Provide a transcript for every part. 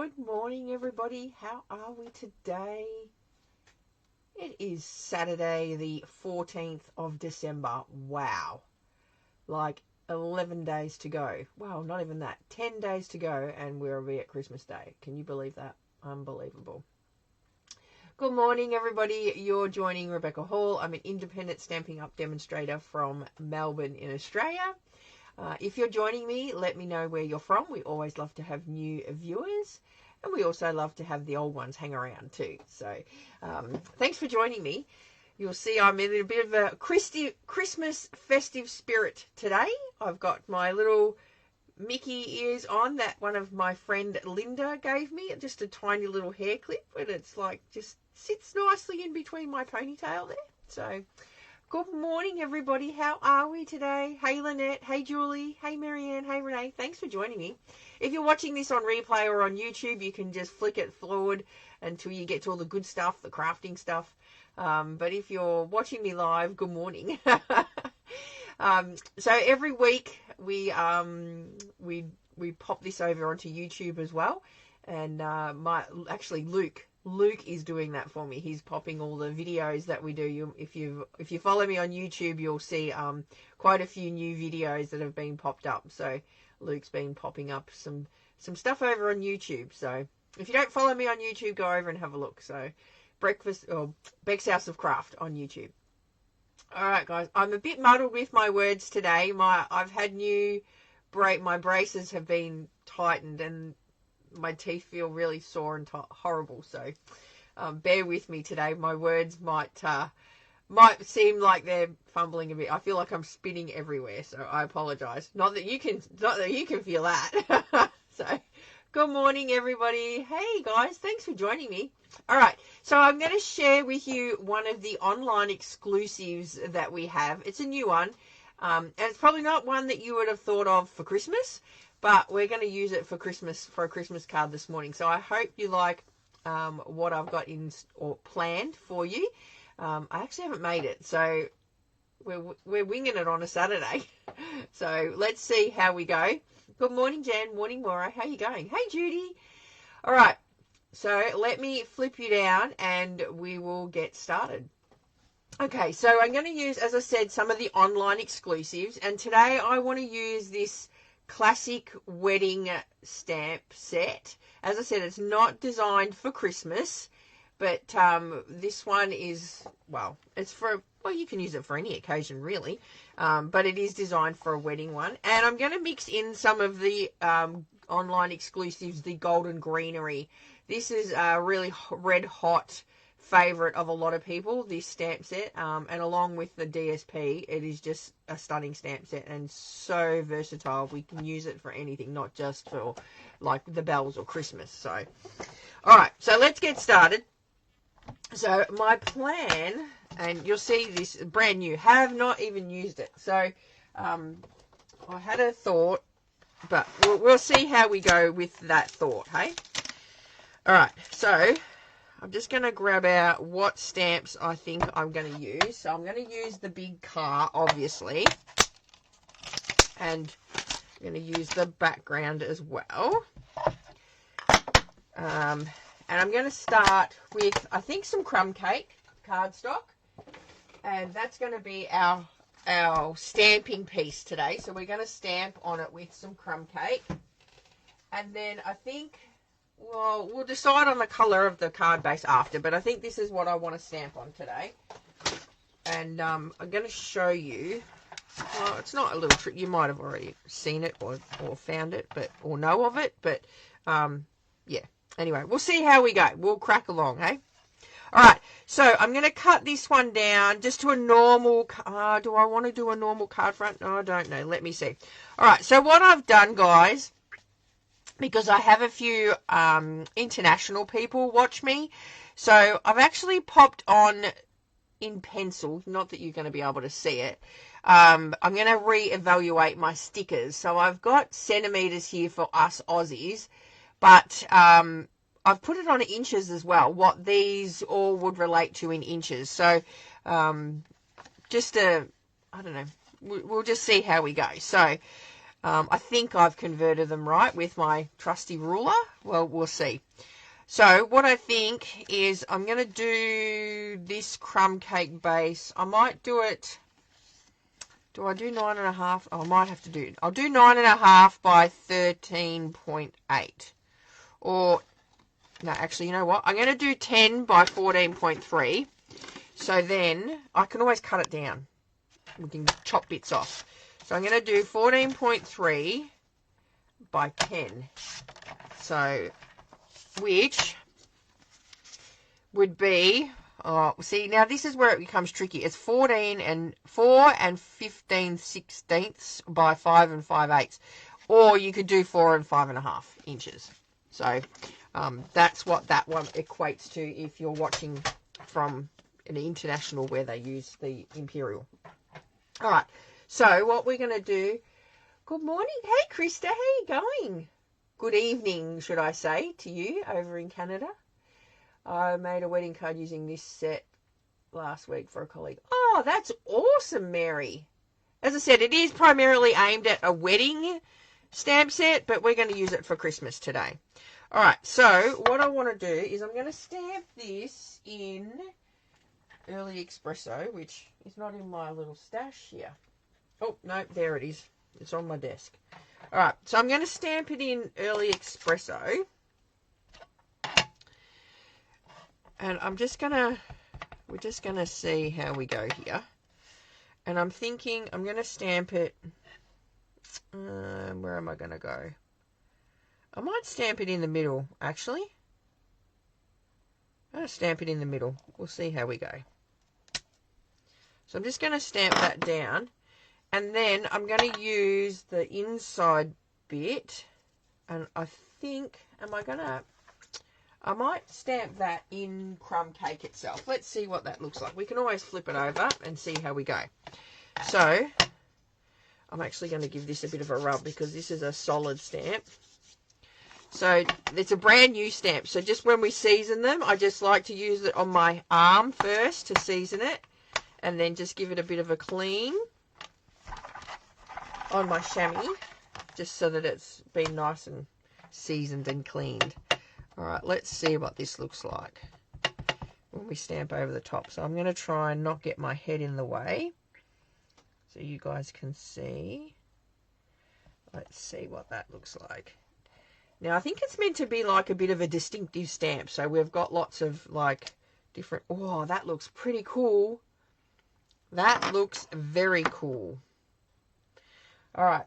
Good morning, everybody. How are we today? It is Saturday, the 14th of December. Wow. Like 11 days to go. Well, not even that. 10 days to go, and we'll be at Christmas Day. Can you believe that? Unbelievable. Good morning, everybody. You're joining Rebecca Hall. I'm an independent Stampin' Up! Demonstrator from Melbourne in Australia. If you're joining me, let me know where you're from. We always love to have new viewers, and we also love to have the old ones hang around too. So thanks for joining me. You'll see I'm in a bit of a Christmas festive spirit today. I've got my little Mickey ears on that one of my friend Linda gave me, just a tiny little hair clip, and it's like just sits nicely in between my ponytail there. So good morning, everybody. How are we today? Hey, Lynette. Hey, Julie. Hey, Marianne. Hey, Renee. Thanks for joining me. If you're watching this on replay or on YouTube, you can just flick it forward until you get to all the good stuff, the crafting stuff. But if you're watching me live, good morning. So every week we pop this over onto YouTube as well. And Luke is doing that for me. He's popping all the videos that we do. If you follow me on YouTube, you'll see quite a few new videos that have been popped up. So Luke's been popping up some stuff over on YouTube. So if you don't follow me on YouTube, go over and have a look. So Beck's House of Craft on YouTube. All right, guys. I'm a bit muddled with my words today. I've had my braces have been tightened and my teeth feel really sore and horrible, so bear with me today. My words might seem like they're fumbling a bit. I feel like I'm spinning everywhere, so I apologize. Not that you can feel that. So good morning, everybody. Hey guys, thanks for joining me. All right, so I'm going to share with you one of the online exclusives that we have. It's a new one, and it's probably not one that you would have thought of for Christmas, but we're going to use it for Christmas, for a Christmas card this morning. So I hope you like what I've got in or planned for you. I actually haven't made it, so we're winging it on a Saturday. So let's see how we go. Good morning, Jan. Morning, Maura. How you going? Hey, Judy. All right. So let me flip you down and we will get started. Okay, so I'm going to use, as I said, some of the online exclusives. And today I want to use this classic wedding stamp set. As I said, it's not designed for Christmas, but this one is, you can use it for any occasion really, but it is designed for a wedding one. And I'm going to mix in some of the online exclusives, the Golden Greenery. This is a really red hot favorite of a lot of people, this stamp set, and along with the DSP, it is just a stunning stamp set and so versatile. We can use it for anything, not just for like the bells or Christmas. So all right, so let's get started. So my plan, and you'll see this brand new, have not even used it. So I had a thought, but we'll see how we go with that thought. Hey, all right, so I'm just going to grab out what stamps I think I'm going to use. So I'm going to use the big car, obviously. And I'm going to use the background as well. And I'm going to start with, I think, some crumb cake cardstock. And that's going to be our stamping piece today. So we're going to stamp on it with some crumb cake. And then I think, well, we'll decide on the colour of the card base after, but I think this is what I want to stamp on today. And I'm going to show you, well, it's not a little trick, you might have already seen it or found it, or know of it, but yeah. Anyway, we'll see how we go. We'll crack along, hey? All right, so I'm going to cut this one down just to a normal, do I want to do a normal card front? No, I don't know. Let me see. All right, so what I've done, guys, because I have a few international people watch me, so I've actually popped on in pencil, not that you're going to be able to see it. I'm going to re-evaluate my stickers. So I've got centimetres here for us Aussies, but I've put it on inches as well, what these all would relate to in inches. So I don't know, we'll just see how we go. So I think I've converted them right with my trusty ruler. Well, we'll see. So what I think is I'm going to do this crumb cake base. I might do it. Do I do 9.5? Oh, I might have to do it. I'll do 9.5 by 13.8. Or, no, actually, you know what? I'm going to do 10 by 14.3. So then I can always cut it down. We can chop bits off. So I'm going to do 14.3 by 10. So, which would be, see, now this is where it becomes tricky. It's 4 and 15/16 by 5 and 5/8. Or you could do 4 and 5.5 inches. So that's what that one equates to if you're watching from an international where they use the imperial. All right. So what we're going to do, good morning. Hey, Krista, how are you going? Good evening, should I say, to you over in Canada. I made a wedding card using this set last week for a colleague. Oh, that's awesome, Mary. As I said, it is primarily aimed at a wedding stamp set, but we're going to use it for Christmas today. All right, so what I want to do is I'm going to stamp this in Early Espresso, which is not in my little stash here. Oh, no, there it is. It's on my desk. All right, so I'm going to stamp it in Early Espresso. And we're just going to see how we go here. And I'm thinking I'm going to stamp it, where am I going to go? I might stamp it in the middle, actually. I'm going to stamp it in the middle. We'll see how we go. So I'm just going to stamp that down. And then I'm going to use the inside bit. And I think, I might stamp that in crumb cake itself. Let's see what that looks like. We can always flip it over and see how we go. So I'm actually going to give this a bit of a rub because this is a solid stamp. So it's a brand new stamp. So just when we season them, I just like to use it on my arm first to season it. And then just give it a bit of a clean on my chamois, just so that it's been nice and seasoned and cleaned. All right, let's see what this looks like when we stamp over the top. So I'm going to try and not get my head in the way so you guys can see. Let's see what that looks like. Now, I think it's meant to be like a bit of a distinctive stamp. So we've got lots of like different... Oh, that looks pretty cool. That looks very cool. All right.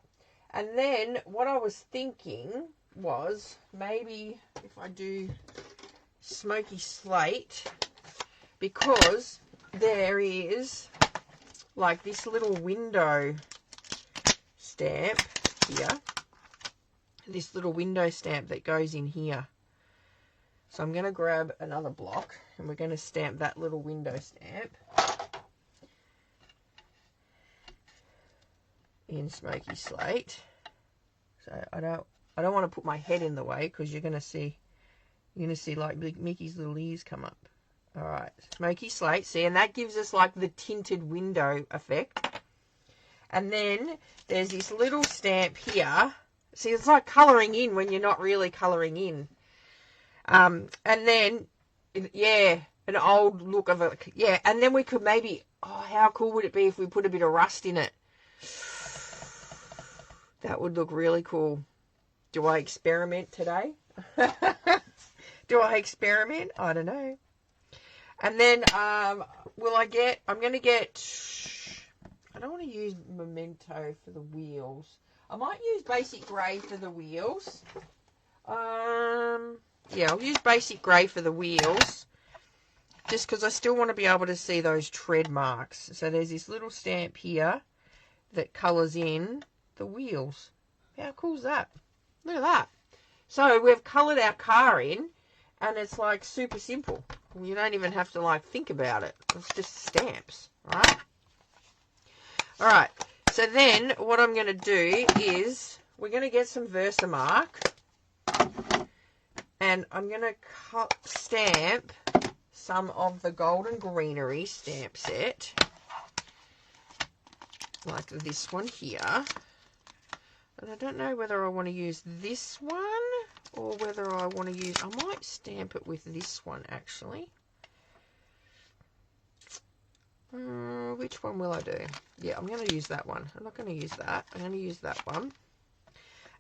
And then what I was thinking was maybe if I do smoky slate, because there is like this little window stamp here. This little window stamp that goes in here. So I'm going to grab another block and we're going to stamp that little window stamp in smoky slate. So I don't want to put my head in the way because you're going to see like Mickey's little ears come up. All right, smoky slate. See, and that gives us like the tinted window effect. And then there's this little stamp here. See, it's like colouring in when you're not really colouring in. And then, yeah, an old look of it. Yeah, and then we could maybe, oh, how cool would it be if we put a bit of rust in it? That would look really cool. Do I experiment today? Do I experiment? I don't know. And then, I'm going to get, I don't want to use Memento for the wheels. I might use Basic Grey for the wheels. Yeah, I'll use Basic Grey for the wheels. Just because I still want to be able to see those tread marks. So there's this little stamp here that colours in the wheels. How cool is that? Look at that. So we've coloured our car in and it's like super simple. You don't even have to like think about it. It's just stamps, right? All right. So then what I'm going to do is we're going to get some Versamark and I'm going to stamp some of the Golden Greenery stamp set, like this one here. And I don't know whether I want to use this one or whether I want to use, I might stamp it with this one actually. Which one will I do? Yeah, I'm going to use that one. I'm not going to use that. I'm going to use that one.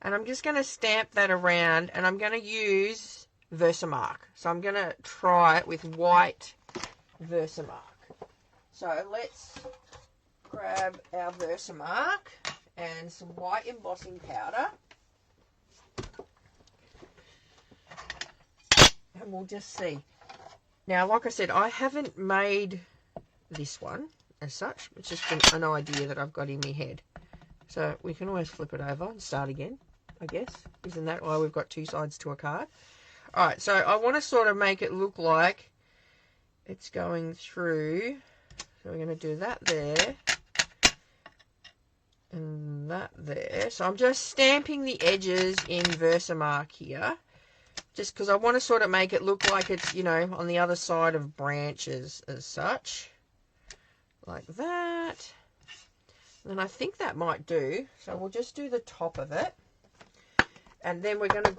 And I'm just going to stamp that around, and I'm going to use Versamark. So I'm going to try it with white Versamark. So let's grab our Versamark and some white embossing powder. And we'll just see. Now, like I said, I haven't made this one as such. It's just an idea that I've got in my head. So we can always flip it over and start again, I guess. Isn't that why we've got two sides to a card? All right, so I want to sort of make it look like it's going through. So we're going to do that there and that there. So I'm just stamping the edges in Versamark here, just because I want to sort of make it look like it's, you know, on the other side of branches as such. Like that. And I think that might do. So we'll just do the top of it. And then we're going to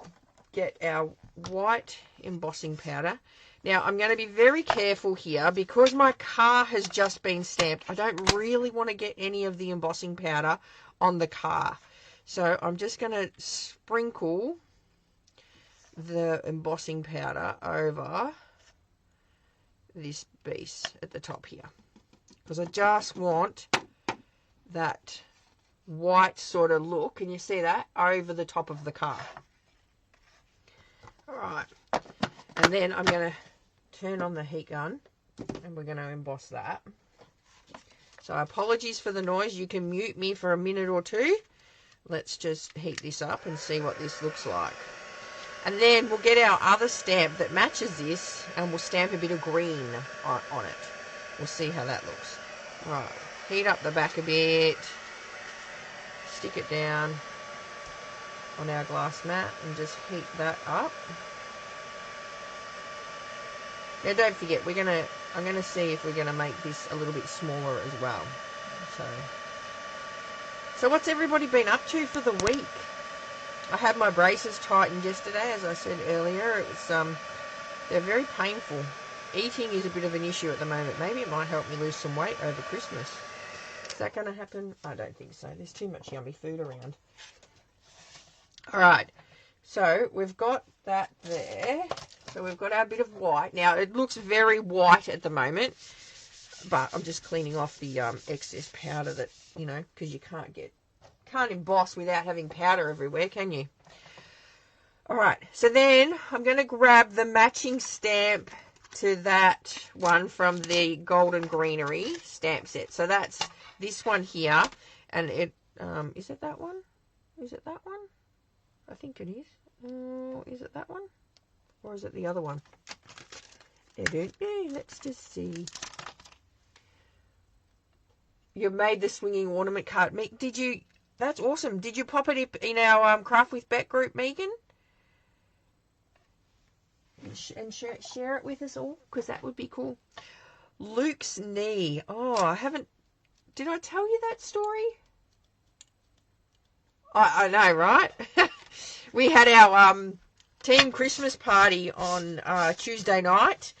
get our white embossing powder. Now, I'm going to be very careful here because my car has just been stamped. I don't really want to get any of the embossing powder on the car. So I'm just going to sprinkle the embossing powder over this piece at the top here. Because I just want that white sort of look, can you see that, over the top of the car. Alright, and then I'm going to turn on the heat gun and we're going to emboss that. So apologies for the noise, you can mute me for a minute or two. Let's just heat this up and see what this looks like. And then we'll get our other stamp that matches this and we'll stamp a bit of green on it. We'll see how that looks. Right, heat up the back a bit. Stick it down on our glass mat and just heat that up. Now don't forget, I'm gonna see if we're gonna make this a little bit smaller as well. So what's everybody been up to for the week? I had my braces tightened yesterday, as I said earlier. It was they're very painful. Eating is a bit of an issue at the moment. Maybe it might help me lose some weight over Christmas. Is that going to happen? I don't think so. There's too much yummy food around. All right. So we've got that there. So we've got our bit of white. Now, it looks very white at the moment. But I'm just cleaning off the excess powder that, you know, because you can't emboss without having powder everywhere, can you? All right. So then I'm going to grab the matching stamp to that one from the Golden Greenery stamp set. So that's this one here, and it is it that one? Is it that one? I think it is. Is it that one, or is it the other one? I don't know. Let's just see. You made the swinging ornament card. Did you? That's awesome. Did you pop it in our Craft with Bet group, Megan? And share it with us all, because that would be cool. Luke's knee. Oh, I haven't. Did I tell you that story? I know, right? We had our team Christmas party on Tuesday night,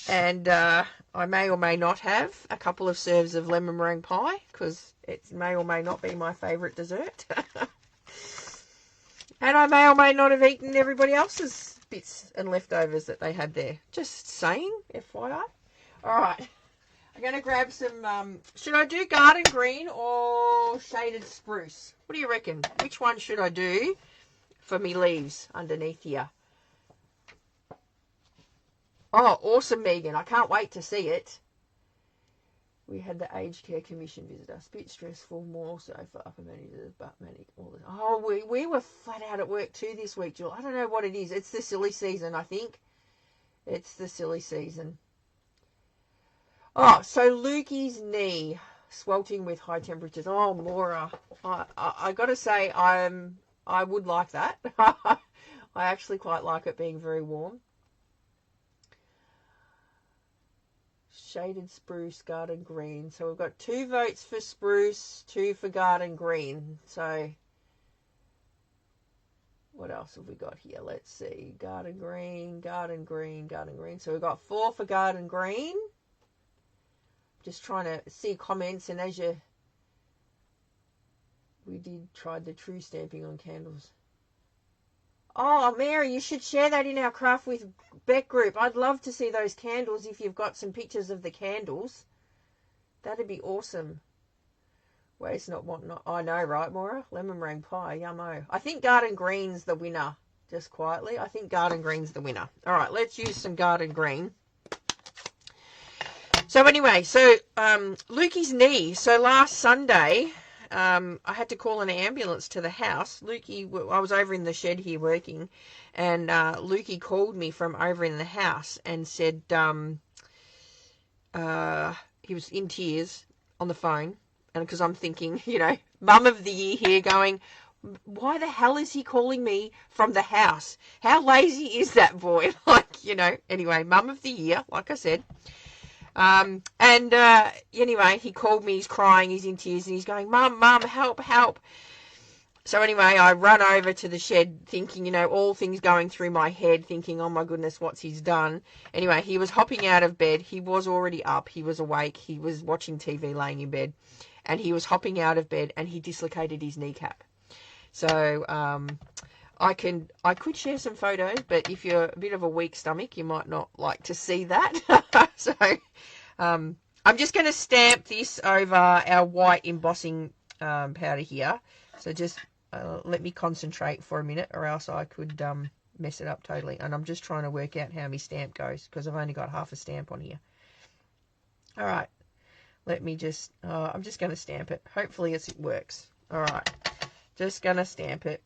and I may or may not have a couple of serves of lemon meringue pie, because it may or may not be my favourite dessert. And I may or may not have eaten everybody else's bits and leftovers that they had there. Just saying, FYI. Alright, I'm going to grab some, should I do garden green or shaded spruce? What do you reckon? Which one should I do for me leaves underneath here? Oh, awesome, Megan. I can't wait to see it. We had the Aged Care Commission visit us. Bit stressful, more so for upper managers, but manic all the time. Oh, we were flat out at work too this week, Jill. I don't know what it is. It's the silly season, I think. It's the silly season. Oh, so Lukey's knee, sweltering with high temperatures. Oh, Maura. I got to say, I would like that. I actually quite like it being very warm. Shaded spruce, garden green. So we've got 2 votes for spruce, 2 for garden green. So What else have we got here? Let's see. Garden green, garden green, garden green. So we've got 4 for garden green. Just trying to see comments, and as you... We did try the true stamping on candles. Oh, Mary, you should share that in our Craft with Beck group. I'd love to see those candles if you've got some pictures of the candles. That'd be awesome. Waste not, want not. I know, right, Maura? Lemon meringue pie, yummo. I think garden green's the winner, just quietly. I think garden green's the winner. All right, let's use some garden green. So anyway, so Lukey's knee. So last Sunday... I had to call an ambulance to the house. Lukey, I was over in the shed here working, and Lukey called me from over in the house and said he was in tears on the phone, and because I'm thinking, you know, mum of the year here going, why the hell is he calling me from the house? How lazy is that boy? Like, you know, anyway, mum of the year, like I said. Anyway, he called me, he's crying, he's in tears, and he's going, Mum, help, help. So anyway, I run over to the shed thinking, you know, all things going through my head, thinking, oh my goodness, what's he's done? Anyway, he was hopping out of bed. He was already up. He was awake. He was watching TV laying in bed, and he was hopping out of bed, and he dislocated his kneecap. So, I could share some photos, but if you're a bit of a weak stomach, you might not like to see that. So, I'm just going to stamp this over our white embossing powder here. So just let me concentrate for a minute, or else I could mess it up totally. And I'm just trying to work out how my stamp goes, because I've only got half a stamp on here. All right, let me just, I'm just going to stamp it. Hopefully it works. All right, just going to stamp it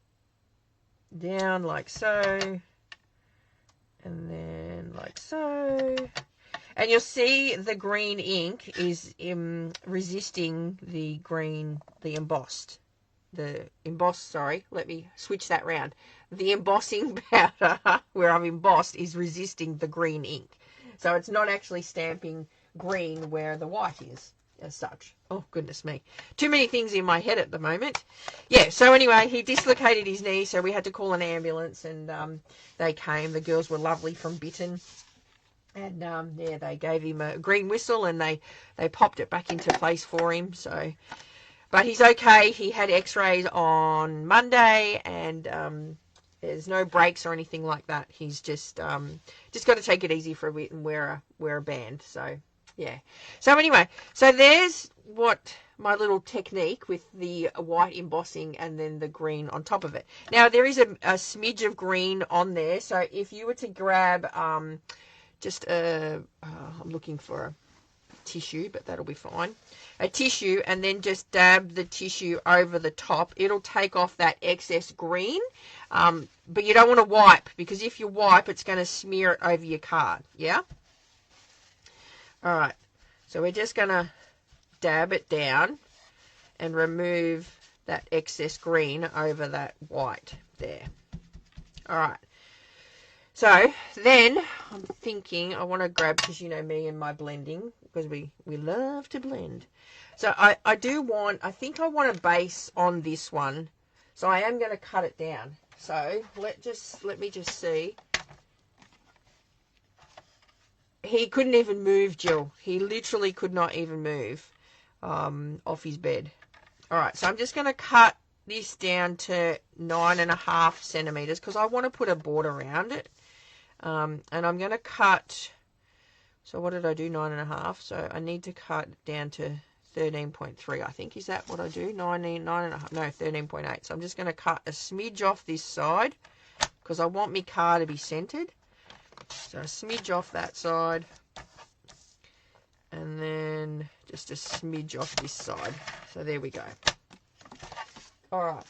down like so, and then like so, and you'll see the green ink is resisting the green, the embossed, sorry, let me switch that round. The embossing powder where I've embossed is resisting the green ink, so it's not actually stamping green where the white is as such. Oh, goodness me. Too many things in my head at the moment. Yeah, so anyway, he dislocated his knee, so we had to call an ambulance, and they came. The girls were lovely from Bitten. And, yeah, they gave him a green whistle, and they popped it back into place for him. So, but he's okay. He had x-rays on Monday, and there's no breaks or anything like that. He's just got to take it easy for a bit and wear a band. So, yeah. So anyway, so there's what my little technique with the white embossing and then the green on top of it. Now there is a smidge of green on there. So if you were to grab just I'm looking for a tissue, but that'll be fine. A tissue, and then just dab the tissue over the top. It'll take off that excess green. But you don't want to wipe, because if you wipe, it's going to smear it over your card. Yeah? All right, so we're just going to dab it down and remove that excess green over that white there. All right, so then I'm thinking I want to grab, because you know me and my blending, because we love to blend. So I think I want a base on this one, so I am going to cut it down. So let me just see. He couldn't even move, Jill. He literally could not even move off his bed. All right, so I'm just going to cut this down to 9.5 centimeters, because I want to put a border around it. And I'm going to cut, so what did I do, 9.5? So I need to cut down to 13.3, I think. Is that what I do? 9.5, no, 13.8. So I'm just going to cut a smidge off this side, because I want my card to be centered. So a smidge off that side, and then just a smidge off this side. So there we go. All right.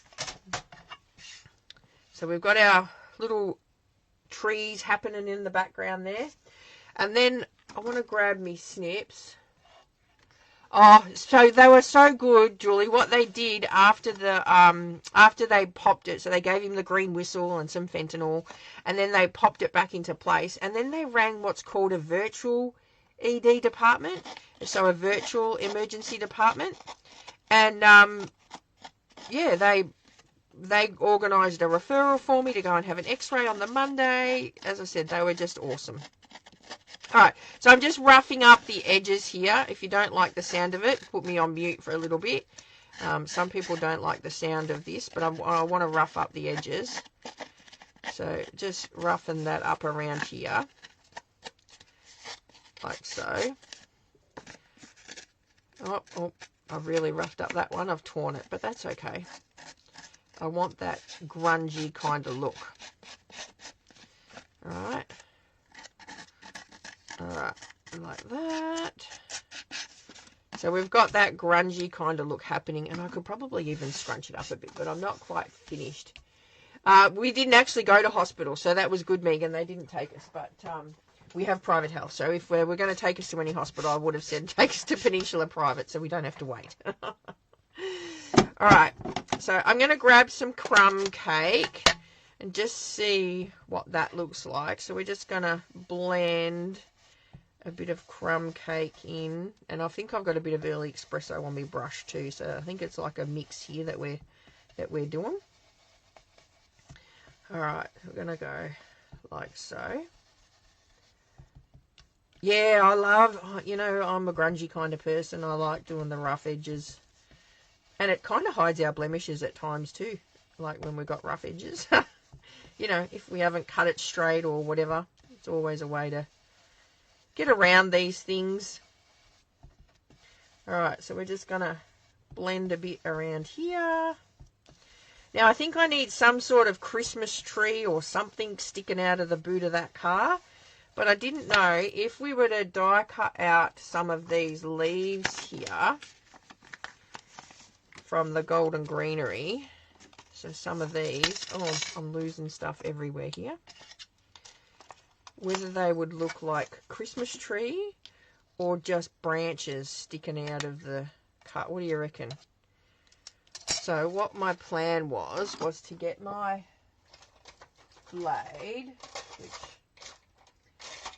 So we've got our little trees happening in the background there. And then I want to grab me snips. Oh, so they were so good, Julie. What they did after they popped it, so they gave him the green whistle and some fentanyl, and then they popped it back into place, and then they rang what's called a virtual ED department, so a virtual emergency department, and yeah, they they organised a referral for me to go and have an x-ray on the Monday. As I said, they were just awesome. Alright, so I'm just roughing up the edges here. If you don't like the sound of it, put me on mute for a little bit. Some people don't like the sound of this, but I want to rough up the edges. So just roughen that up around here. Like so. Oh, I've really roughed up that one. I've torn it, but that's okay. I want that grungy kind of look. Alright. Alright, like that. So we've got that grungy kind of look happening, and I could probably even scrunch it up a bit, but I'm not quite finished. We didn't actually go to hospital, so that was good, Megan. They didn't take us, but we have private health. So if we're going to take us to any hospital, I would have said take us to Peninsula Private, so we don't have to wait. All right, so I'm going to grab some crumb cake and just see what that looks like. So we're just going to blend a bit of crumb cake in, and I think I've got a bit of early espresso on my brush too. So I think it's like a mix here that we're doing. All right, we're going to go like so. Yeah, I love, you know, I'm a grungy kind of person. I like doing the rough edges. And it kind of hides our blemishes at times too. Like when we've got rough edges. You know, if we haven't cut it straight or whatever. It's always a way to get around these things. Alright, so we're just going to blend a bit around here. Now I think I need some sort of Christmas tree or something sticking out of the boot of that car. But I didn't know if we were to die cut out some of these leaves here from the golden greenery. So some of these, oh, I'm losing stuff everywhere here. Whether they would look like Christmas tree or just branches sticking out of the cut. What do you reckon? So what my plan was to get my blade, which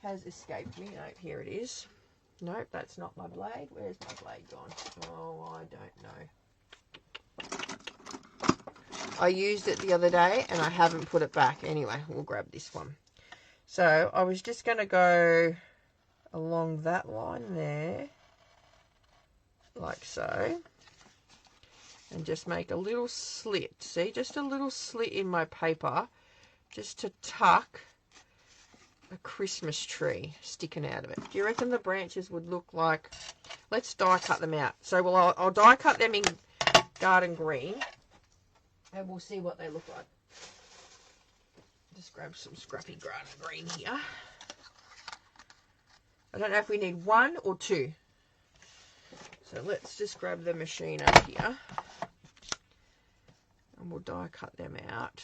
has escaped me. Nope, here it is. Nope, that's not my blade. Where's my blade gone? Oh, I don't know. I used it the other day and I haven't put it back. Anyway, we'll grab this one. So I was just going to go along that line there, like so, and just make a little slit. See, just a little slit in my paper, just to tuck a Christmas tree sticking out of it. Do you reckon the branches would look like... Let's die cut them out. So well, I'll die cut them in garden green, and we'll see what they look like. Just grab some scrappy garden green here. I don't know if we need one or two. So let's just grab the machine up here, and we'll die cut them out.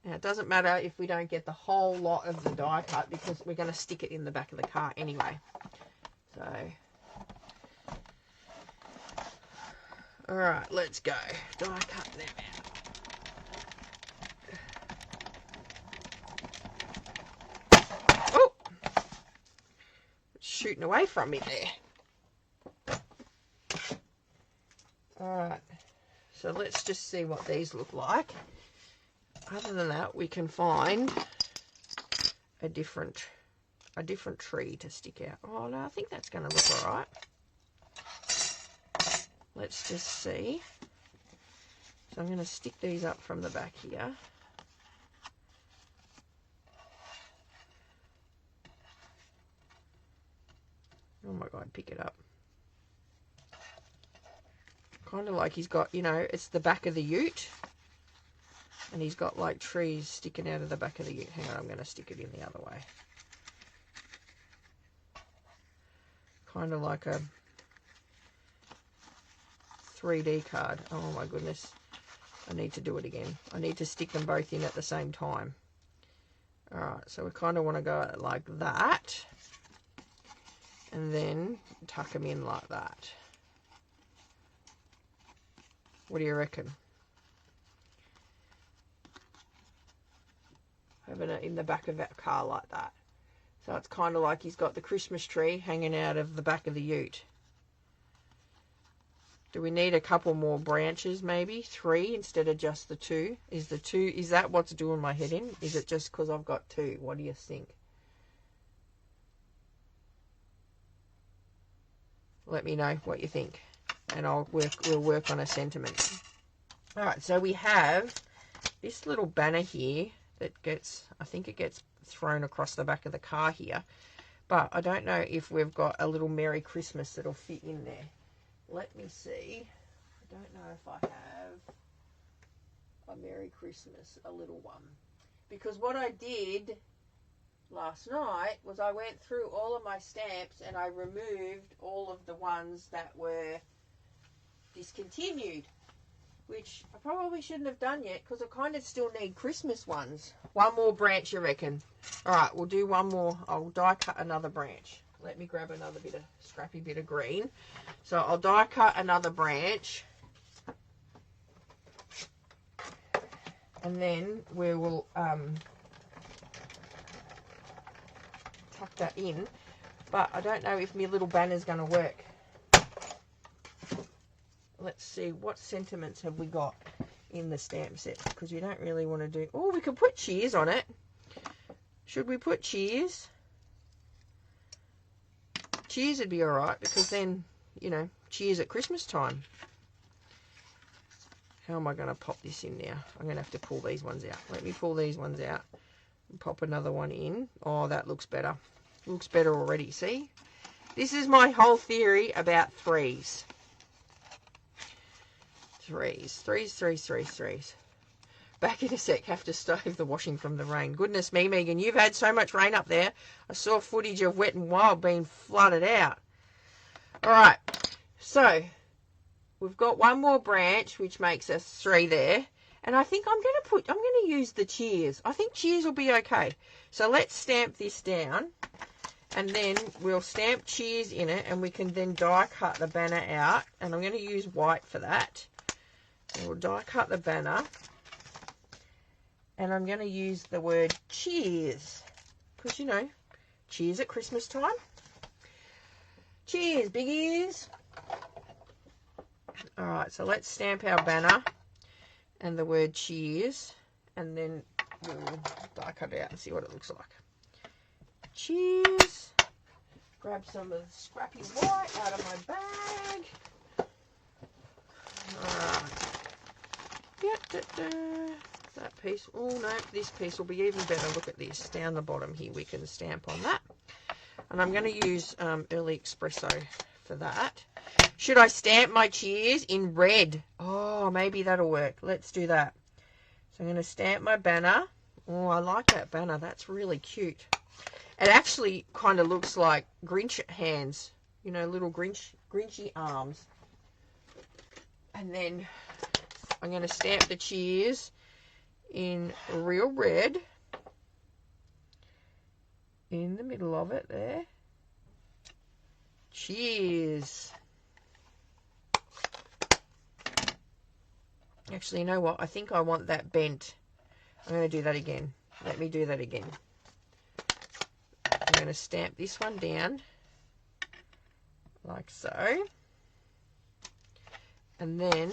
Now, it doesn't matter if we don't get the whole lot of the die cut because we're going to stick it in the back of the car anyway. So, all right, let's go. Die cut them out. Oh! It's shooting away from me there. All right, so let's just see what these look like. Other than that, we can find a different tree to stick out. Oh, no, I think that's going to look all right. Let's just see. So I'm going to stick these up from the back here. Oh, my God, pick it up. Kind of like he's got, you know, it's the back of the ute. And he's got like trees sticking out of the back of the ute. Hang on, I'm going to stick it in the other way. Kind of like a 3D card. Oh my goodness. I need to do it again. I need to stick them both in at the same time. Alright, so we kind of want to go like that. And then tuck them in like that. What do you reckon? Having it in the back of that car like that. So it's kind of like he's got the Christmas tree hanging out of the back of the ute. Do we need a couple more branches, maybe 3 instead of just the 2? Is that what's doing my head in? Is it just because I've got 2? What do you think? Let me know what you think, and we'll work on a sentiment. All right, so we have this little banner here that I think it gets thrown across the back of the car here, but I don't know if we've got a little Merry Christmas that'll fit in there. Let me see. I don't know if I have a Merry Christmas, a little one. Because what I did last night was I went through all of my stamps and I removed all of the ones that were discontinued, which I probably shouldn't have done yet because I kind of still need Christmas ones. One more branch, you reckon? All right, we'll do one more. I'll die cut another branch. Let me grab another scrappy bit of green. So I'll die cut another branch. And then we will tuck that in. But I don't know if my little banner's going to work. Let's see, what sentiments have we got in the stamp set? Because we don't really want to do... Oh, we could put cheers on it. Should we put cheers? Cheers would be alright, because then, you know, cheers at Christmas time. How am I going to pop this in now? I'm going to have to pull these ones out. Let me pull these ones out and pop another one in. Oh, that looks better. Looks better already, see? This is my whole theory about threes. Threes. Back in a sec. Have to stove the washing from the rain. Goodness me, Megan, you've had so much rain up there. I saw footage of Wet and Wild being flooded out. All right, so we've got one more branch, which makes us 3 there. And I think I'm going to use the cheers. I think cheers will be okay. So let's stamp this down. And then we'll stamp cheers in it. And we can then die cut the banner out. And I'm going to use white for that. So we'll die cut the banner. And I'm going to use the word cheers. Because, you know, cheers at Christmas time. Cheers, big ears. Alright, so let's stamp our banner and the word cheers. And then we'll die cut it out and see what it looks like. Cheers. Grab some of the scrappy white out of my bag. Alright. That piece. Oh no, this piece will be even better. Look at this. Down the bottom here we can stamp on that. And I'm going to use Early Espresso for that. Should I stamp my cheers in red? Oh, maybe that'll work. Let's do that. So I'm going to stamp my banner. Oh, I like that banner. That's really cute. It actually kind of looks like Grinch hands. You know, little Grinchy arms. And then I'm going to stamp the cheers in real red. In the middle of it there. Cheers. Actually, you know what? I think I want that bent. I'm going to do that again. Let me do that again. I'm going to stamp this one down. Like so. And then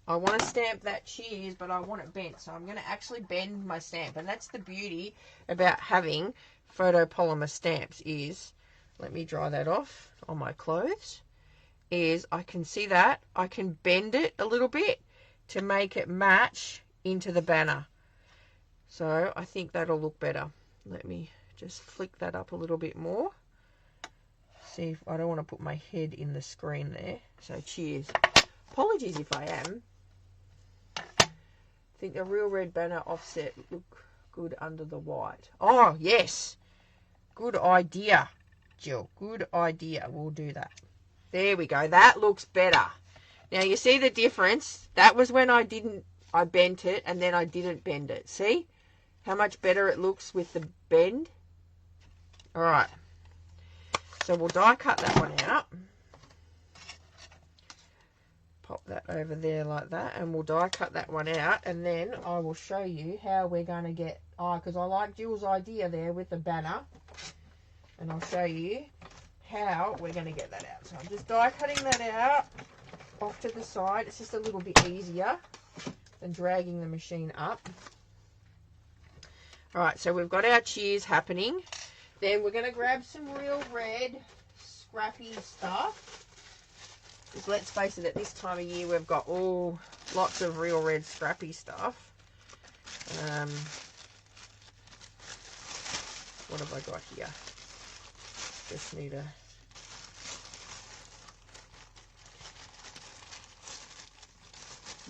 I want to stamp that cheers, but I want it bent. So I'm going to actually bend my stamp. And that's the beauty about having photopolymer stamps is, let me dry that off on my clothes, is I can see that. I can bend it a little bit to make it match into the banner. So I think that'll look better. Let me just flick that up a little bit more. See if I don't want to put my head in the screen there. So cheers. Apologies if I am. I think the real red banner offset look good under the white. Oh, yes. Good idea, Jill. Good idea. We'll do that. There we go. That looks better. Now, you see the difference? That was when I bent it, and then I didn't bend it. See how much better it looks with the bend? All right. So we'll die cut that one out. Pop that over there like that, and we'll die cut that one out, and then I will show you how we're going to get, because I like Jill's idea there with the banner, and I'll show you how we're going to get that out. So I'm just die cutting that out. off to the side. It's just a little bit easier than dragging the machine up. All right, so we've got our cheers happening. Then we're going to grab some Real Red scrappy stuff. Because let's face it, at this time of year, we've got lots of Real Red scrappy stuff. What have I got here? Just need a...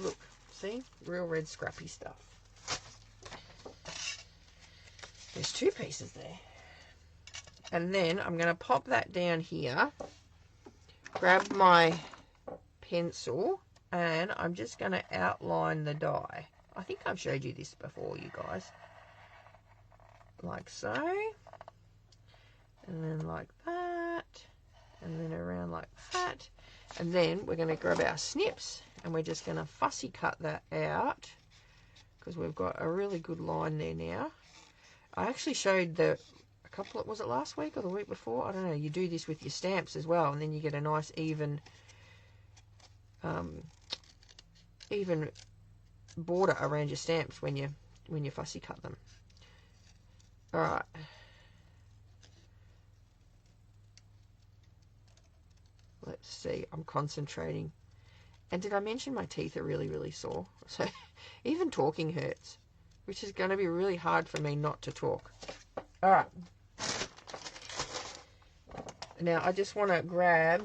Look, see? Real Red scrappy stuff. There's 2 pieces there. And then I'm going to pop that down here. Grab my pencil. And I'm just going to outline the die. I think I've showed you this before, you guys. Like so. And then like that. And then around like that. And then we're going to grab our snips. And we're just going to fussy cut that out. Because we've got a really good line there now. I actually showed was it last week or the week before? I don't know. You do this with your stamps as well. And then you get a nice even border around your stamps when you fussy cut them. All right. Let's see. I'm concentrating. And did I mention my teeth are really, really sore? So even talking hurts, which is going to be really hard for me not to talk. All right. Now I just want to grab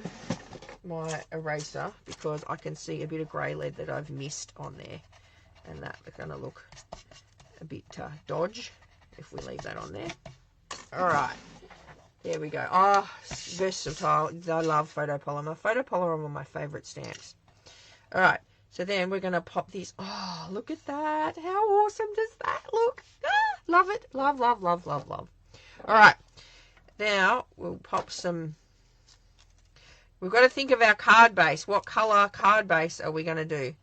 my eraser because I can see a bit of grey lead that I've missed on there. And that's going to look a bit dodge if we leave that on there. All right. There we go. Oh, versatile. I love photopolymer. Photopolymer are one of my favourite stamps. All right. So then we're going to pop this. Oh, look at that. How awesome does that look? Ah, love it. Love, love, love, love, love. All right. Now we'll pop some. We've got to think of our card base. What colour card base are we going to do?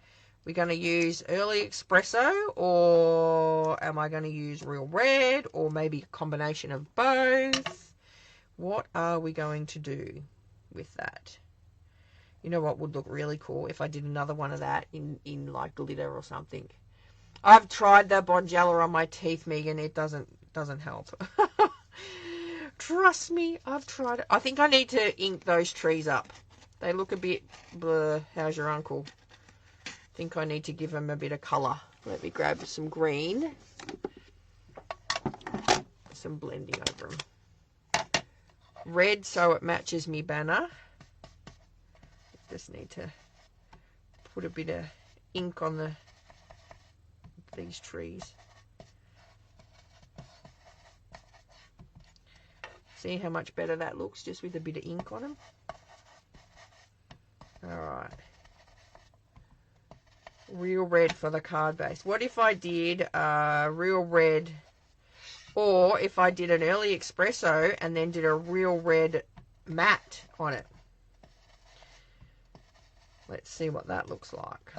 We're going to use Early Espresso, or am I going to use Real Red, or maybe a combination of both? What are we going to do with that? You know what would look really cool if I did another one of that in like glitter or something. I've tried the Bonjela on my teeth, Megan. It doesn't help. Trust me, I've tried it. I think I need to ink those trees up. They look a bit blur. How's your uncle? I think I need to give them a bit of colour. Let me grab some green. Some blending over them. Red so it matches me banner. Just need to put a bit of ink on these trees. See how much better that looks just with a bit of ink on them? Alright. Real Red for the card base. What if I did Real Red, or if I did an Early Espresso and then did a Real Red matte on it? Let's see what that looks like.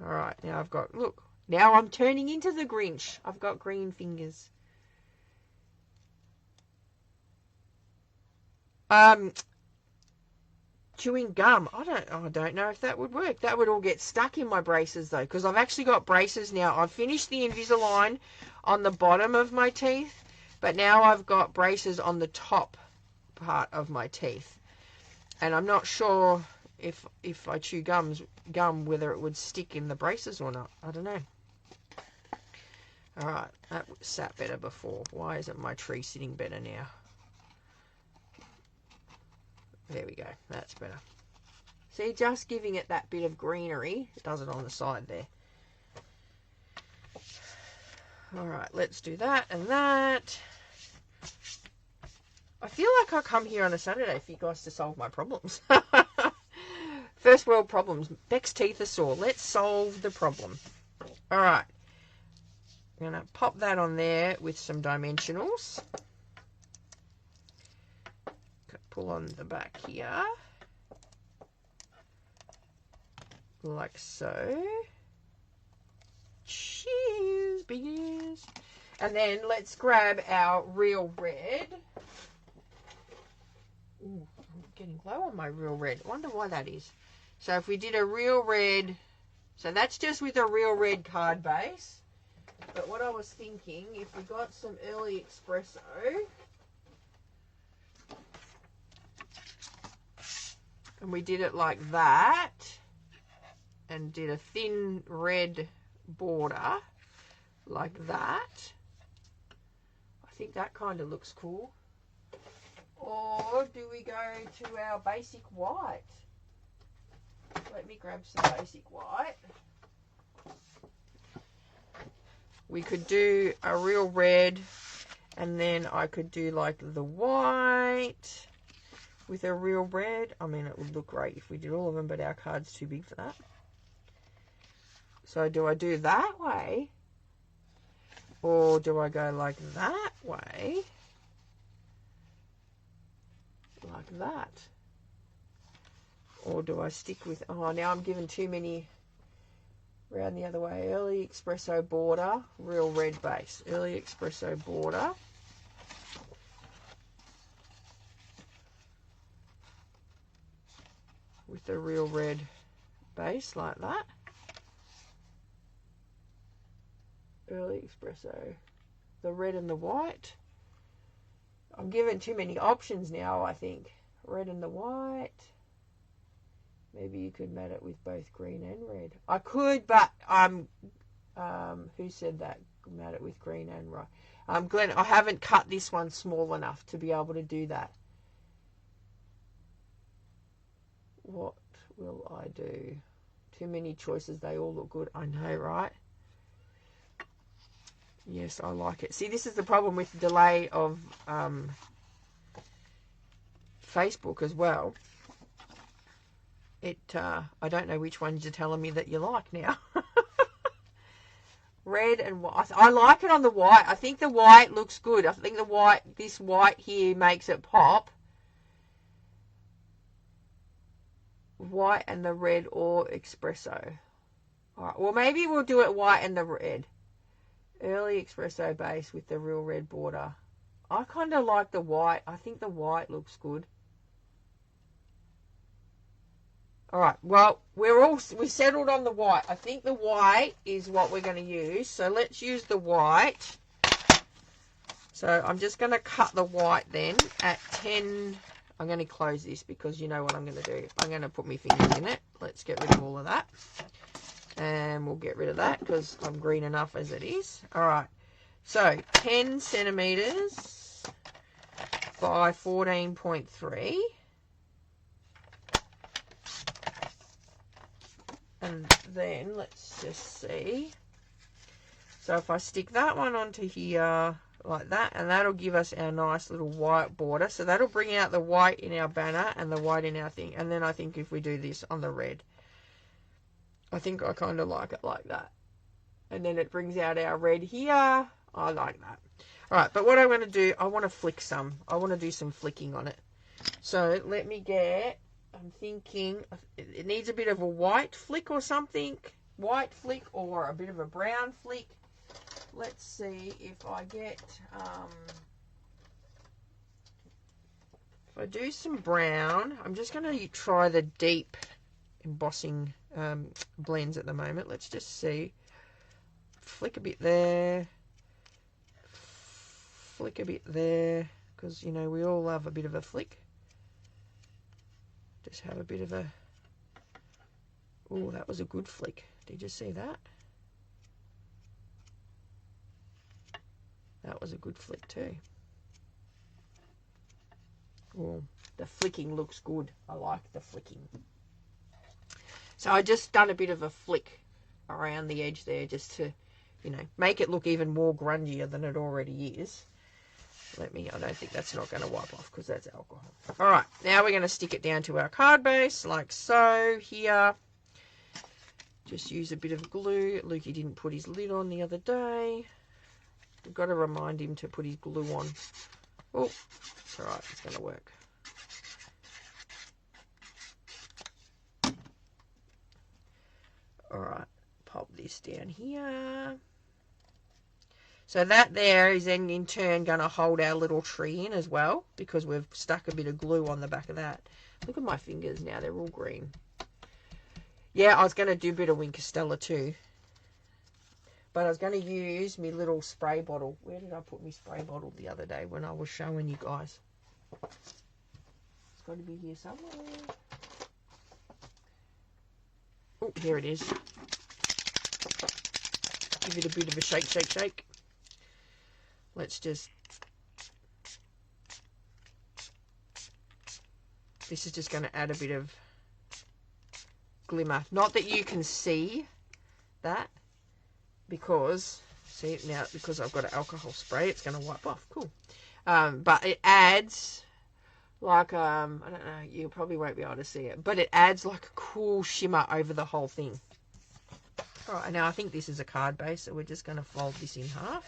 Alright, now I've got, look, now I'm turning into the Grinch. I've got green fingers. Chewing gum. I don't know if that would work. That would all get stuck in my braces though, because I've actually got braces now. I've finished the Invisalign on the bottom of my teeth, but now I've got braces on the top part of my teeth. And I'm not sure if I chew gum whether it would stick in the braces or not. I don't know. Alright, that sat better before. Why isn't my tree sitting better now? There we go. That's better. See, just giving it that bit of greenery. It does it on the side there. Alright, let's do that and that. I feel like I come here on a Saturday for you guys to solve my problems. First world problems. Beck's teeth are sore. Let's solve the problem. Alright. I'm going to pop that on there with some dimensionals. Pull on the back here. Like so. Cheers, big ears. And then let's grab our Real Red. Ooh, I'm getting low on my Real Red. I wonder why that is. So if we did a real red, so that's just with a real red card base. But what I was thinking, if we got some early espresso, and we did it like that, and did a thin red border like that, I think that kind of looks cool. Or do we go to our basic white? Let me grab some basic white. We could do a real red, and then I could do like the white with a real red. I mean, it would look great if we did all of them, but our card's too big for that. So do I do that way? Or do I go like that way? Like that? Or do I stick with, oh, now I'm giving too many, round the other way. Early espresso border, real red base. Early espresso border. With the real red base like that. Early espresso. The red and the white. I'm giving too many options now, I think. Red and the white. Maybe you could mat it with both green and red. I could, but who said that? Mat it with green and red. Glenn, I haven't cut this one small enough to be able to do that. What will I do? Too many choices. They all look good. I know, right? Yes, I like it. See, this is the problem with the delay of Facebook as well. I don't know which ones you're telling me that you like now. Red and white. I like it on the white. I think the white looks good. I think the white, this white here makes it pop. White and the red or espresso. All right. Well, maybe we'll do it white and the red. Early espresso base with the real red border. I kind of like the white. I think the white looks good. All right, well, we settled on the white. I think the white is what we're going to use. So let's use the white. So I'm just going to cut the white then at 10. I'm going to close this because you know what I'm going to do. I'm going to put my fingers in it. Let's get rid of all of that. And we'll get rid of that because I'm green enough as it is. All right, so 10 centimeters by 14.3. And then let's just see. So if I stick that one onto here like that, and that'll give us our nice little white border. So that'll bring out the white in our banner and the white in our thing. And then I think if we do this on the red, I think I kind of like it like that. And then it brings out our red here. I like that. All right, but what I want to do, I want to flick some. I want to do some flicking on it. So let me get... I'm thinking it needs a bit of a white flick or something. White flick or a bit of a brown flick. Let's see if I get... if I do some brown, I'm just going to try the deep embossing blends at the moment. Let's just see. Flick a bit there. Flick a bit there. Because, you know, we all love a bit of a flick. Just have a bit of a... Oh, that was a good flick. Did you see that? That was a good flick too. Oh, the flicking looks good. I like the flicking. So I just done a bit of a flick around the edge there just to, you know, make it look even more grungier than it already is. I don't think that's not going to wipe off because that's alcohol. All right, now we're going to stick it down to our card base like so here. Just use a bit of glue. Lukey didn't put his lid on the other day. We've got to remind him to put his glue on. Oh, it's all right, it's going to work. All right, pop this down here. So that there is then in turn going to hold our little tree in as well because we've stuck a bit of glue on the back of that. Look at my fingers now, they're all green. Yeah, I was going to do a bit of Winkestella too. But I was going to use my little spray bottle. Where did I put my spray bottle the other day when I was showing you guys? It's got to be here somewhere. Oh, here it is. Give it a bit of a shake, shake, shake. Let's just... This is just going to add a bit of glimmer. Not that you can see that, because, see it now, because I've got an alcohol spray, it's going to wipe off. Cool. But it adds, like, I don't know, you probably won't be able to see it, but it adds like a cool shimmer over the whole thing. All right, now I think this is a card base, so we're just going to fold this in half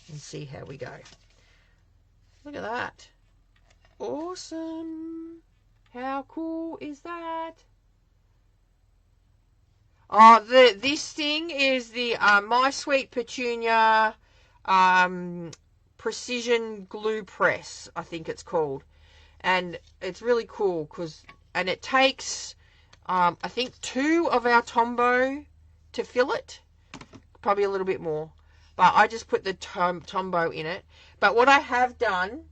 and see how we go. Look at that. Awesome. How cool is that? Oh, this thing is the My Sweet Petunia Precision Glue Press, I think it's called. And it's really cool and it takes, I think, 2 of our Tombow to fill it. Probably a little bit more. But I just put the Tombow in it. But what I have done,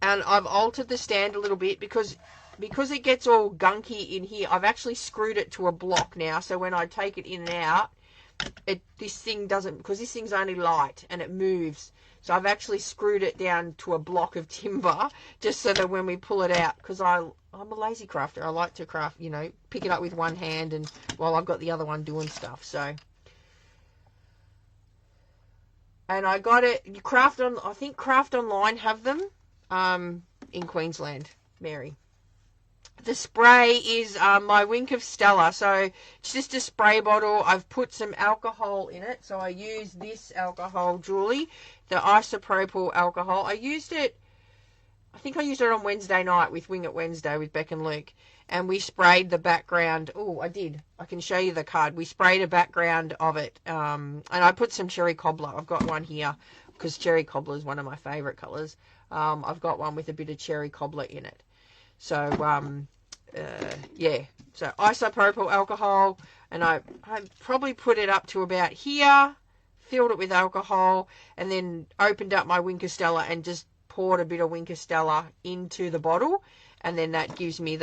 and I've altered the stand a little bit because it gets all gunky in here, I've actually screwed it to a block now. So when I take it in and out, this thing doesn't, because this thing's only light and it moves. So I've actually screwed it down to a block of timber just so that when we pull it out, because I'm a lazy crafter. I like to craft, you know, pick it up with one hand and while I've got the other one doing stuff. So... And I got it, I think Craft Online have them in Queensland, Mary. The spray is my Wink of Stella. So it's just a spray bottle. I've put some alcohol in it. So I use this alcohol, Julie, the isopropyl alcohol. I think I used it on Wednesday night with Wing It Wednesday with Beck and Luke. And we sprayed the background. Oh, I did. I can show you the card. We sprayed a background of it. And I put some cherry cobbler. I've got one here because cherry cobbler is one of my favourite colours. I've got one with a bit of cherry cobbler in it. So, yeah. So, isopropyl alcohol. And I probably put it up to about here. Filled it with alcohol. And then opened up my Winkestella and just poured a bit of Winkestella into the bottle. And then that gives me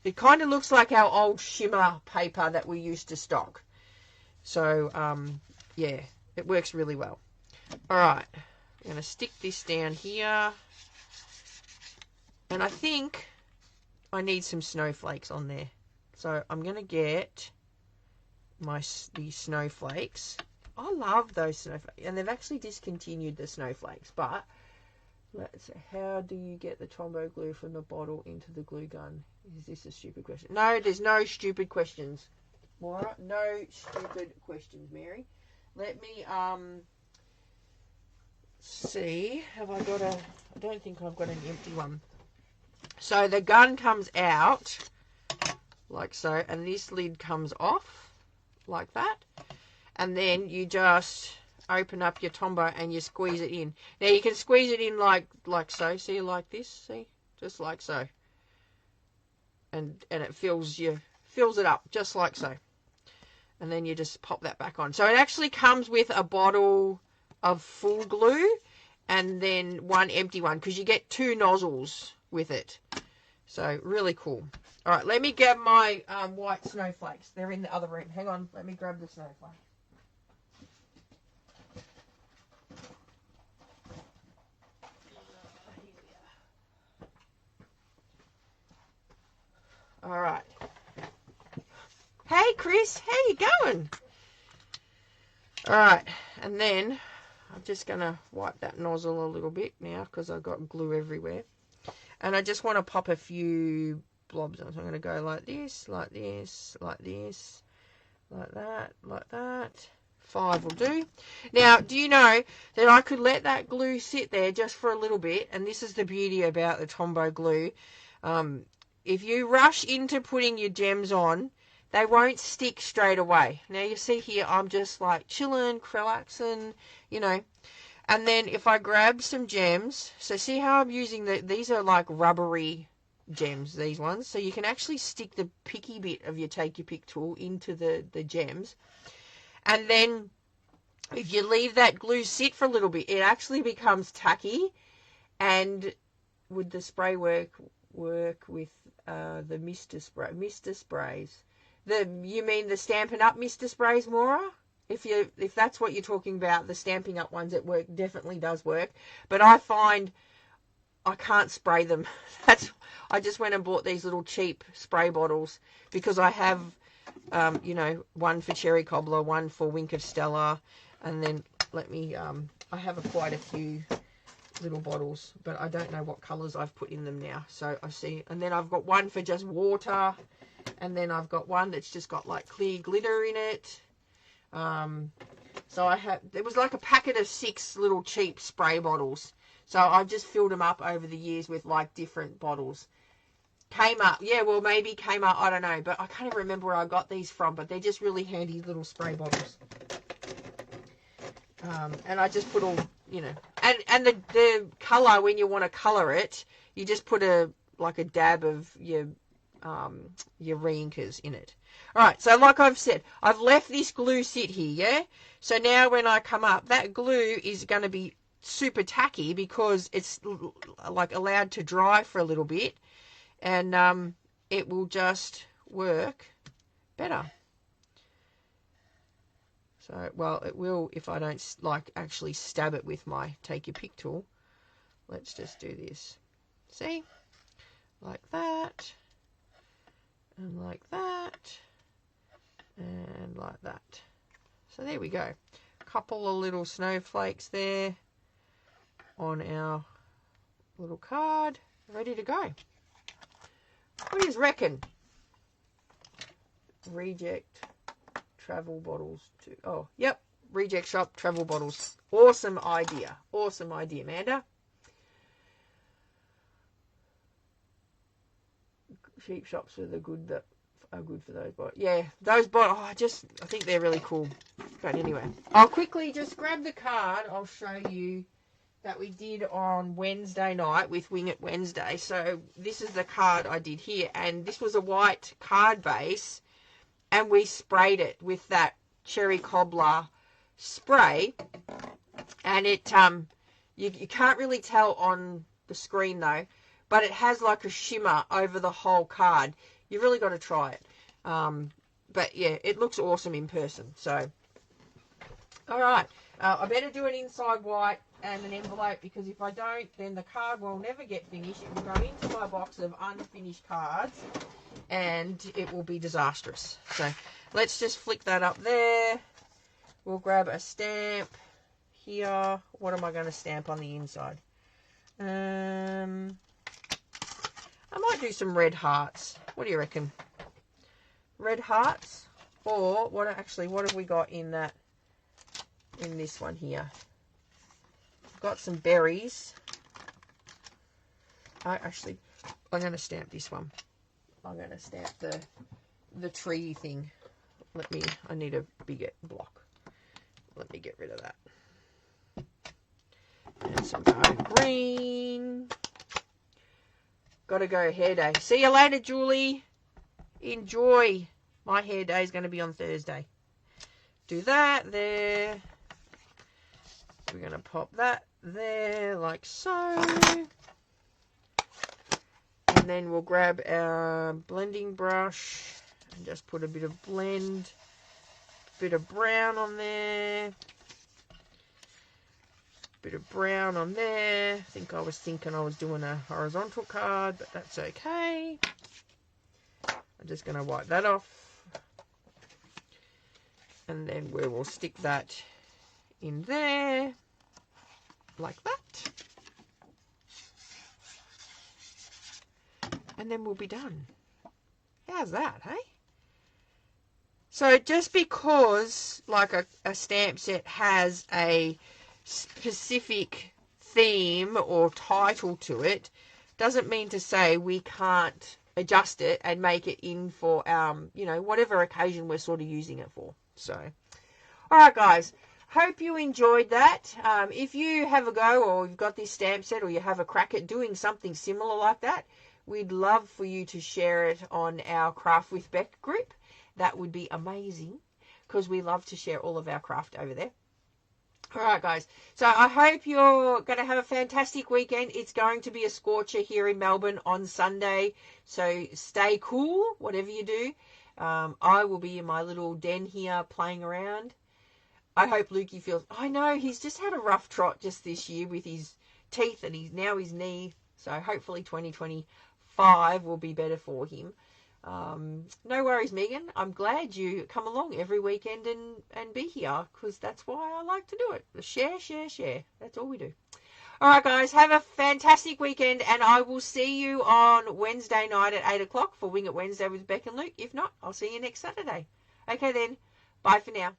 it kind of looks like our old shimmer paper that we used to stock. So, yeah, it works really well. All right, I'm going to stick this down here. And I think I need some snowflakes on there. So I'm going to get these snowflakes. I love those snowflakes. And they've actually discontinued the snowflakes. But how do you get the Tombow glue from the bottle into the glue gun? Is this a stupid question? No, there's no stupid questions, Maura. No stupid questions, Mary. Let me see. Have I got I don't think I've got an empty one. So the gun comes out like so, and this lid comes off like that, and then you just open up your Tombow and you squeeze it in. Now you can squeeze it in like so. See, like this. See, just like so. And it fills it up just like so. And then you just pop that back on. So it actually comes with a bottle of full glue and then one empty one, because you get 2 nozzles with it. So really cool. All right, let me grab my white snowflakes. They're in the other room. Hang on, let me grab the snowflakes. All right. Hey, Chris, how you going? All right, and then I'm just going to wipe that nozzle a little bit now because I've got glue everywhere. And I just want to pop a few blobs on. So I'm going to go like this, like this, like this, like that, like that. 5 will do. Now, do you know that I could let that glue sit there just for a little bit? And this is the beauty about the Tombow glue. If you rush into putting your gems on, they won't stick straight away. Now you see here, I'm just like chilling, relaxing, you know. And then if I grab some gems, so see how I'm using these are like rubbery gems, these ones. So you can actually stick the picky bit of your Take Your Pick tool into the gems. And then if you leave that glue sit for a little bit, it actually becomes tacky. And would the spray work with the Mr. Sprays? You mean the Stampin' Up Mr. Sprays, Maura? If that's what you're talking about, the Stamping Up ones, it definitely does work. But I find I can't spray them. I just went and bought these little cheap spray bottles because I have, one for Cherry Cobbler, one for Wink of Stella, and then I have quite a few little bottles, but I don't know what colours I've put in them now. So I see, and then I've got one for just water, and then I've got one that's just got like clear glitter in it. So there was like a packet of 6 little cheap spray bottles. So I've just filled them up over the years with like different bottles. Kmart, I don't know, but I can't even remember where I got these from, but they're just really handy little spray bottles. And I just put all, and the colour, when you want to colour it, you just put a dab of your re-inkers in it. All right, so like I've said, I've left this glue sit here, yeah? So now when I come up, that glue is going to be super tacky because it's like allowed to dry for a little bit, and it will just work better. So, well, it will if I don't actually stab it with my Take Your Pick tool. Let's just do this. See? Like that. And like that. And like that. So there we go. Couple of little snowflakes there on our little card. Ready to go. What do you reckon? Reject travel bottles too. Oh, yep. Reject shop travel bottles. Awesome idea. Awesome idea, Amanda. Cheap shops are the good that are good for those bottles. Yeah, those bottles. I think they're really cool. But anyway, I'll quickly just grab the card. I'll show you that we did on Wednesday night with Wing It Wednesday. So this is the card I did here, and this was a white card base, and we sprayed it with that Cherry Cobbler spray, and it you can't really tell on the screen though, but it has like a shimmer over the whole card. You really got to try it. But yeah, it looks awesome in person. So all right, I better do an inside white and an envelope, because if I don't, then the card will never get finished. It will go into my box of unfinished cards, and it will be disastrous. So let's just flick that up there. We'll grab a stamp here. What am I going to stamp on the inside? I might do some red hearts. What do you reckon? Red hearts? Or what have we got in this one here? Got some berries. I'm going to stamp this one. I'm going to stamp the tree thing. I need a bigger block. Let me get rid of that. And some dark green. Gotta go hair day. See you later, Julie. Enjoy. My hair day is going to be on Thursday. Do that there. We're going to pop that there like so. And then we'll grab our blending brush and just put a bit of blend, a bit of brown on there, bit of brown on there. I think I was thinking I was doing a horizontal card, but that's okay. I'm just going to wipe that off. And then we will stick that in there like that. And then we'll be done. How's that, hey? So just because like a stamp set has a specific theme or title to it, doesn't mean to say we can't adjust it and make it in for whatever occasion we're sort of using it for. So, all right, guys. Hope you enjoyed that. If you have a go, or you've got this stamp set, or you have a crack at doing something similar like that we'd love for you to share it on our Craft with Beck group. That would be amazing, because we love to share all of our craft over there. All right, guys. So I hope you're going to have a fantastic weekend. It's going to be a scorcher here in Melbourne on Sunday. So stay cool, whatever you do. I will be in my little den here playing around. I hope Lukey feels... I know, he's just had a rough trot just this year with his teeth and now his knee. So hopefully 2025 will be better for him. No worries, Megan. I'm glad you come along every weekend and be here, because that's why I like to do it. Share, share, share. That's all we do. All right, guys, have a fantastic weekend, and I will see you on Wednesday night at 8 o'clock for Wing It Wednesday with Beck and Luke. If not, I'll see you next Saturday. Okay, then. Bye for now.